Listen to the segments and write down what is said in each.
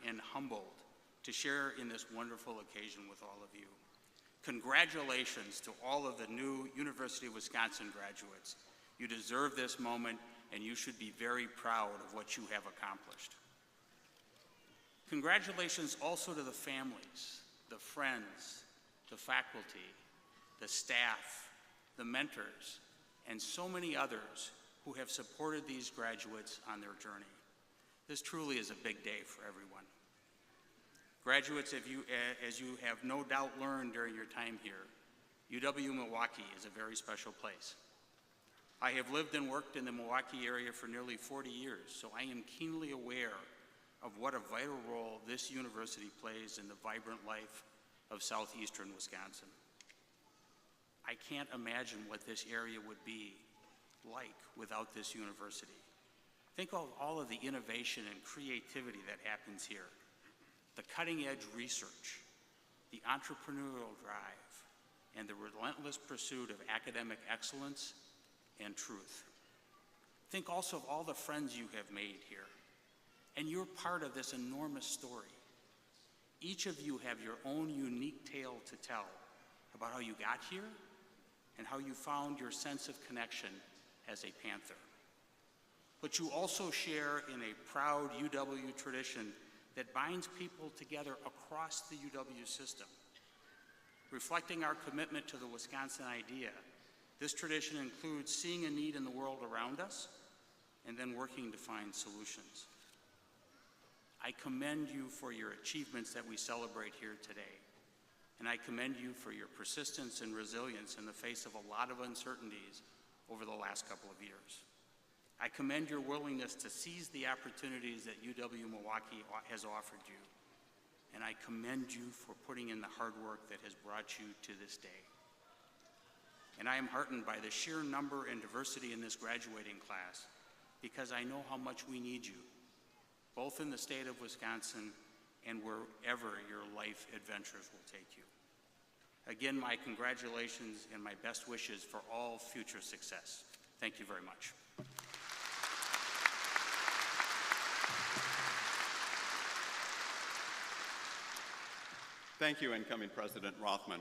and humbled to share in this wonderful occasion with all of you. Congratulations to all of the new University of Wisconsin graduates. You deserve this moment, and you should be very proud of what you have accomplished. Congratulations also to the families, the friends, the faculty, the staff, the mentors, and so many others who have supported these graduates on their journey. This truly is a big day for everyone. Graduates, as you have no doubt learned during your time here, UW-Milwaukee is a very special place. I have lived and worked in the Milwaukee area for nearly 40 years, so I am keenly aware of what a vital role this university plays in the vibrant life of southeastern Wisconsin. I can't imagine what this area would be like without this university. Think of all of the innovation and creativity that happens here, the cutting-edge research, the entrepreneurial drive, and the relentless pursuit of academic excellence and truth. Think also of all the friends you have made here, and you're part of this enormous story. Each of you have your own unique tale to tell about how you got here and how you found your sense of connection as a Panther. But you also share in a proud UW tradition that binds people together across the UW system. Reflecting our commitment to the Wisconsin idea, this tradition includes seeing a need in the world around us and then working to find solutions. I commend you for your achievements that we celebrate here today, and I commend you for your persistence and resilience in the face of a lot of uncertainties over the last couple of years. I commend your willingness to seize the opportunities that UW-Milwaukee has offered you, and I commend you for putting in the hard work that has brought you to this day. And I am heartened by the sheer number and diversity in this graduating class, because I know how much we need you, both in the state of Wisconsin and wherever your life adventures will take you. Again, my congratulations and my best wishes for all future success. Thank you very much. Thank you, incoming President Rothman.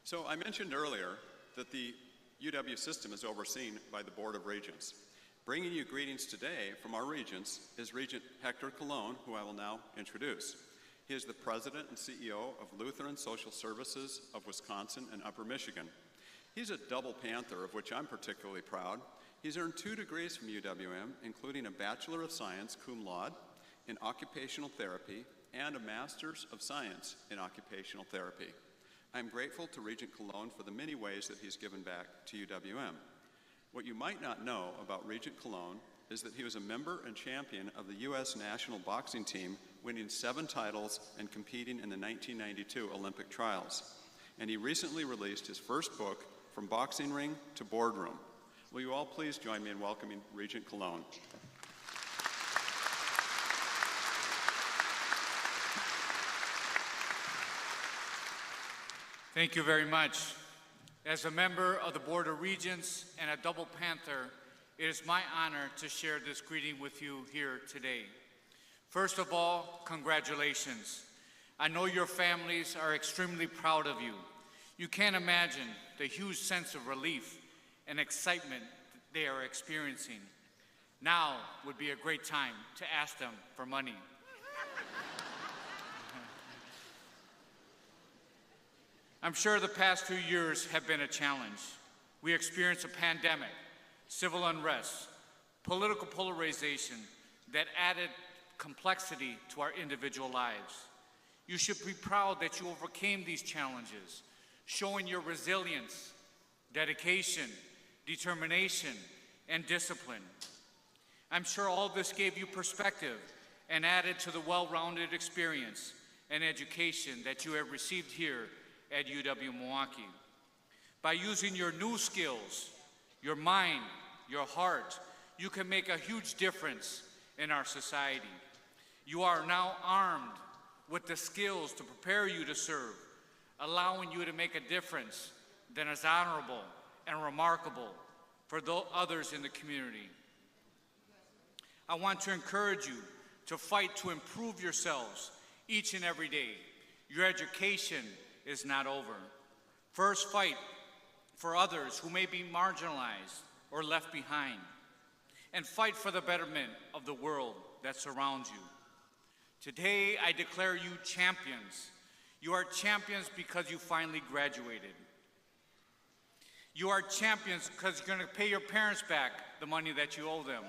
So I mentioned earlier that the UW system is overseen by the Board of Regents. Bringing you greetings today from our regents is Regent Hector Colon, who I will now introduce. He is the President and CEO of Lutheran Social Services of Wisconsin and Upper Michigan. He's a double Panther, of which I'm particularly proud. He's earned 2 degrees from UWM, including a Bachelor of Science, cum laude, in Occupational Therapy and a Master's of Science in Occupational Therapy. I'm grateful to Regent Colon for the many ways that he's given back to UWM. What you might not know about Regent Colon is that he was a member and champion of the U.S. national boxing team, winning 7 titles and competing in the 1992 Olympic trials. And he recently released his first book, From Boxing Ring to Boardroom. Will you all please join me in welcoming Regent Colon? Thank you very much. As a member of the Board of Regents and a double Panther, it is my honor to share this greeting with you here today. First of all, congratulations. I know your families are extremely proud of you. You can't imagine the huge sense of relief and excitement they are experiencing. Now would be a great time to ask them for money. I'm sure the past few years have been a challenge. We experienced a pandemic, civil unrest, political polarization that added complexity to our individual lives. You should be proud that you overcame these challenges, showing your resilience, dedication, determination, and discipline. I'm sure all this gave you perspective and added to the well-rounded experience and education that you have received here at UW-Milwaukee. By using your new skills, your mind, your heart, you can make a huge difference in our society. You are now armed with the skills to prepare you to serve, allowing you to make a difference that is honorable and remarkable for others in the community. I want to encourage you to fight to improve yourselves each and every day. Your education is not over. First, fight for others who may be marginalized or left behind, and fight for the betterment of the world that surrounds you. Today, I declare you champions. You are champions because you finally graduated. You are champions because you're going to pay your parents back the money that you owe them.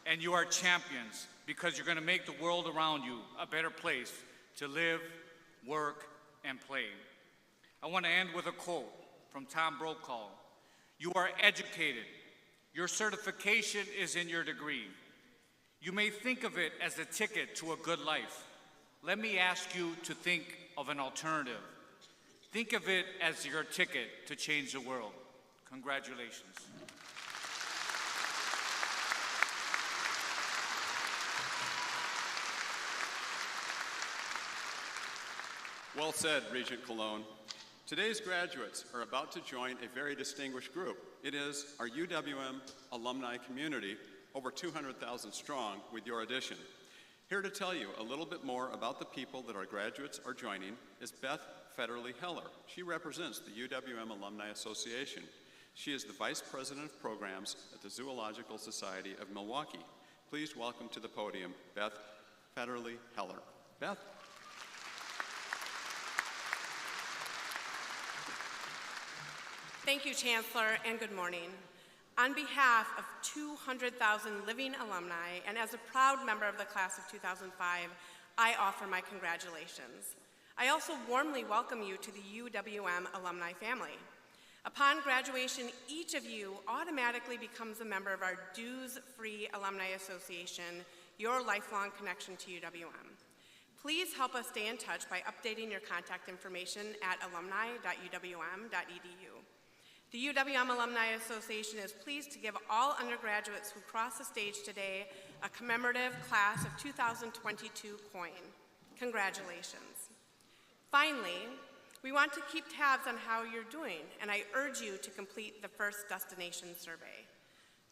And you are champions because you're going to make the world around you a better place to live, work, and play. I want to end with a quote from Tom Brokaw. You are educated. Your certification is in your degree. You may think of it as a ticket to a good life. Let me ask you to think of an alternative. Think of it as your ticket to change the world. Congratulations. Well said, Regent Colon. Today's graduates are about to join a very distinguished group. It is our UWM alumni community, over 200,000 strong with your addition. Here to tell you a little bit more about the people that our graduates are joining is Beth Federle Heller. She represents the UWM Alumni Association. She is the Vice President of Programs at the Zoological Society of Milwaukee. Please welcome to the podium Beth Federle Heller. Beth. Thank you, Chancellor, and good morning. On behalf of 200,000 living alumni, and as a proud member of the class of 2005, I offer my congratulations. I also warmly welcome you to the UWM alumni family. Upon graduation, each of you automatically becomes a member of our dues-free Alumni Association, your lifelong connection to UWM. Please help us stay in touch by updating your contact information at alumni.uwm.edu. The UWM Alumni Association is pleased to give all undergraduates who cross the stage today a commemorative Class of 2022 coin. Congratulations. Finally, we want to keep tabs on how you're doing, and I urge you to complete the first destination survey.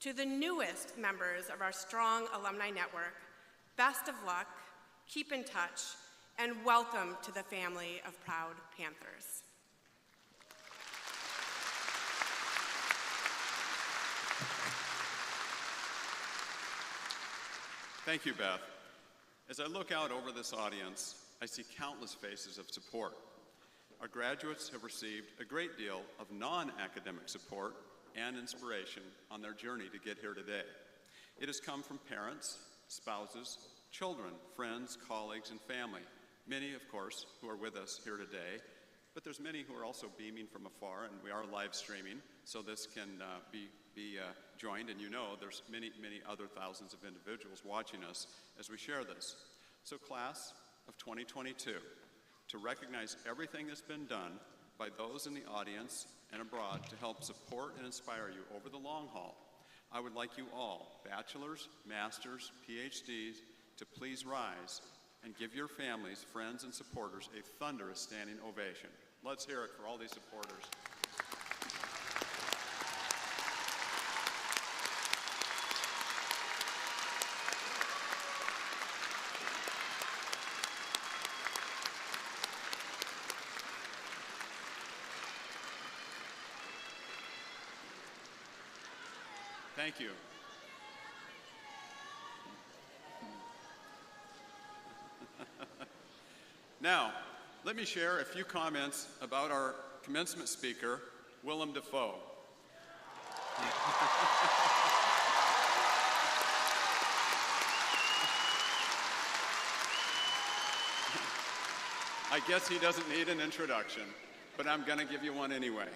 To the newest members of our strong alumni network, best of luck, keep in touch, and welcome to the family of Proud Panthers. Thank you, Beth. As I look out over this audience, I see countless faces of support. Our graduates have received a great deal of non-academic support and inspiration on their journey to get here today. It has come from parents, spouses, children, friends, colleagues, and family. Many, of course, who are with us here today, but there's many who are also beaming from afar, and we are live streaming, so this can be joined, and you know there's many, many other thousands of individuals watching us as we share this. So class of 2022, to recognize everything that's been done by those in the audience and abroad to help support and inspire you over the long haul, I would like you all, bachelors, masters, PhDs, to please rise and give your families, friends, and supporters a thunderous standing ovation. Let's hear it for all these supporters. Thank you. Now, let me share a few comments about our commencement speaker, Willem Dafoe. I guess he doesn't need an introduction, but I'm going to give you one anyway.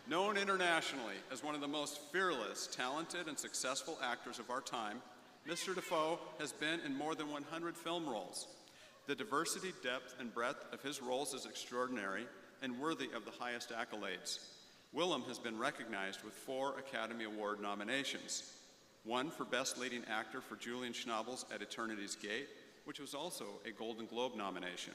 Known internationally as one of the most fearless, talented, and successful actors of our time, Mr. Dafoe has been in more than 100 film roles. The diversity, depth, and breadth of his roles is extraordinary and worthy of the highest accolades. Willem has been recognized with 4 Academy Award nominations. 1 for Best Leading Actor for Julian Schnabel's At Eternity's Gate, which was also a Golden Globe nomination.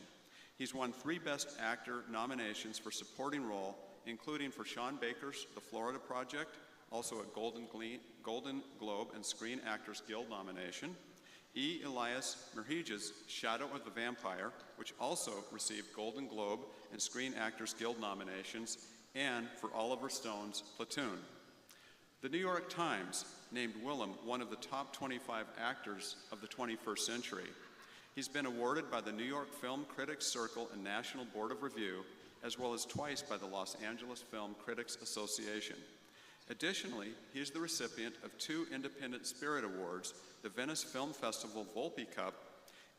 He's won 3 Best Actor nominations for Supporting Role, including for Sean Baker's The Florida Project, also a Golden Globe and Screen Actors Guild nomination. E. Elias Merhege's Shadow of the Vampire, which also received Golden Globe and Screen Actors Guild nominations, and for Oliver Stone's Platoon. The New York Times named Willem one of the top 25 actors of the 21st century. He's been awarded by the New York Film Critics Circle and National Board of Review, as well as twice by the Los Angeles Film Critics Association. Additionally, he is the recipient of 2 Independent Spirit Awards, the Venice Film Festival Volpe Cup,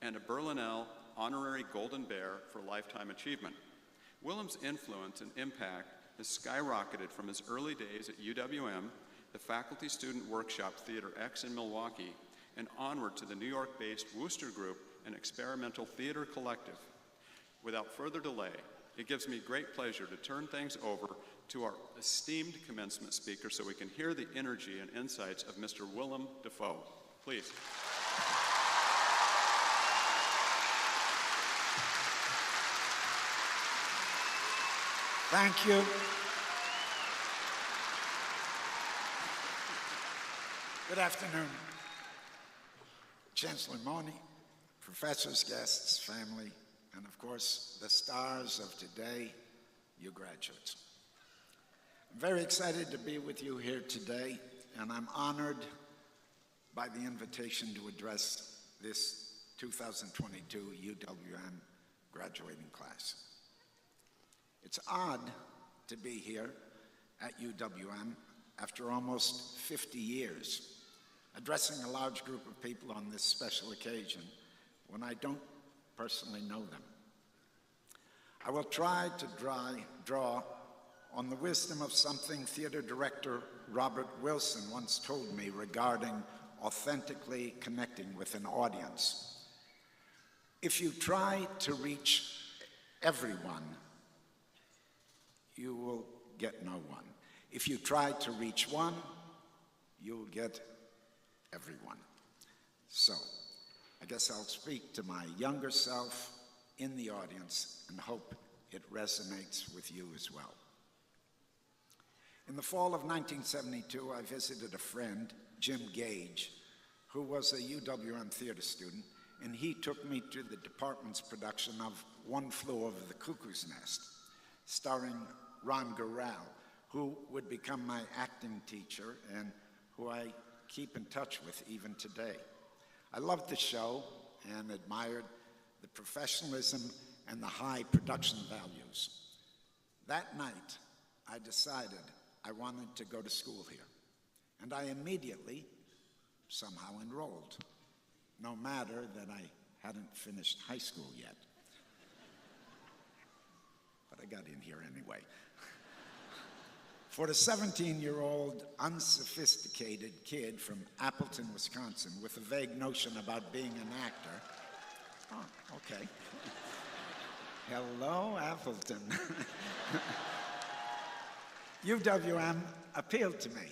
and a Berlinale Honorary Golden Bear for Lifetime Achievement. Willem's influence and impact has skyrocketed from his early days at UWM, the Faculty Student Workshop Theater X in Milwaukee, and onward to the New York-based Wooster Group, an experimental theater collective. Without further delay, it gives me great pleasure to turn things over to our esteemed commencement speaker so we can hear the energy and insights of Mr. Willem Dafoe. Please. Thank you. Good afternoon. Chancellor Mone, professors, guests, family, and of course, the stars of today, you graduates. I'm very excited to be with you here today, and I'm honored by the invitation to address this 2022 UWM graduating class. It's odd to be here at UWM after almost 50 years, addressing a large group of people on this special occasion when I don't personally know them. I will try to draw on the wisdom of something theater director Robert Wilson once told me regarding authentically connecting with an audience. If you try to reach everyone, you will get no one. If you try to reach one, you'll get everyone. So, I guess I'll speak to my younger self in the audience and hope it resonates with you as well. In the fall of 1972, I visited a friend, Jim Gage, who was a UWM theater student, and he took me to the department's production of One Flew Over the Cuckoo's Nest, starring Ron Gural, who would become my acting teacher and who I keep in touch with even today. I loved the show and admired the professionalism and the high production values. That night, I decided I wanted to go to school here, and I immediately somehow enrolled, no matter that I hadn't finished high school yet. But I got in here anyway. For a 17-year-old unsophisticated kid from Appleton, Wisconsin, with a vague notion about being an actor. Oh, okay. Hello, Appleton. UWM appealed to me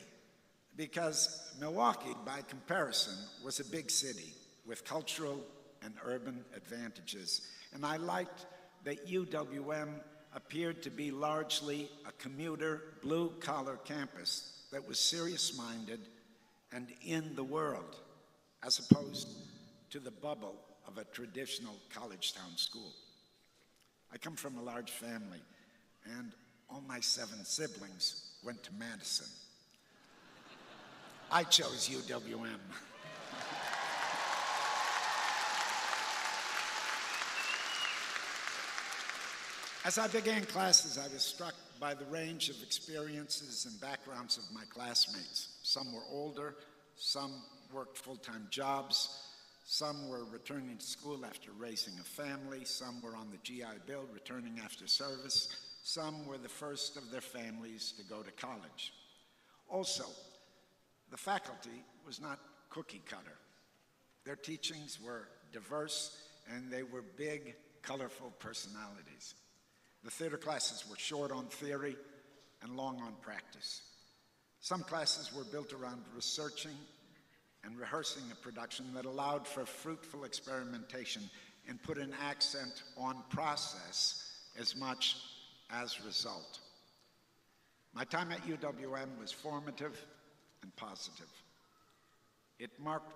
because Milwaukee, by comparison, was a big city with cultural and urban advantages, and I liked that UWM appeared to be largely a commuter, blue-collar campus that was serious-minded and in the world, as opposed to the bubble of a traditional college-town school. I come from a large family, and all my 7 siblings went to Madison. I chose UWM. As I began classes, I was struck by the range of experiences and backgrounds of my classmates. Some were older, some worked full-time jobs, some were returning to school after raising a family, some were on the GI Bill returning after service, some were the first of their families to go to college. Also, the faculty was not cookie cutter. Their teachings were diverse and they were big, colorful personalities. The theater classes were short on theory and long on practice. Some classes were built around researching and rehearsing a production that allowed for fruitful experimentation and put an accent on process as much as result. My time at UWM was formative and positive. It marked